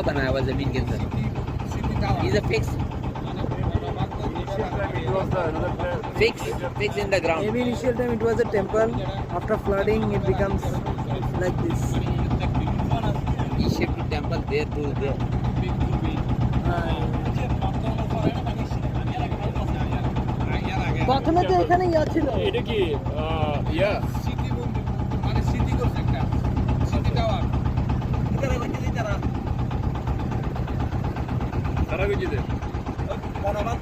बनाया हुआ जमीन के अंदर. Is a fix in the ground. Maybe initial time it was a temple. After flooding, it becomes like this. E-shaped temple there to there. প্রথমে তো এখানে ইয়া ছিল। এটা কি ইয়া সিটি মানে সিটি করছে একটা সিটি টাওয়ার তারা কইছে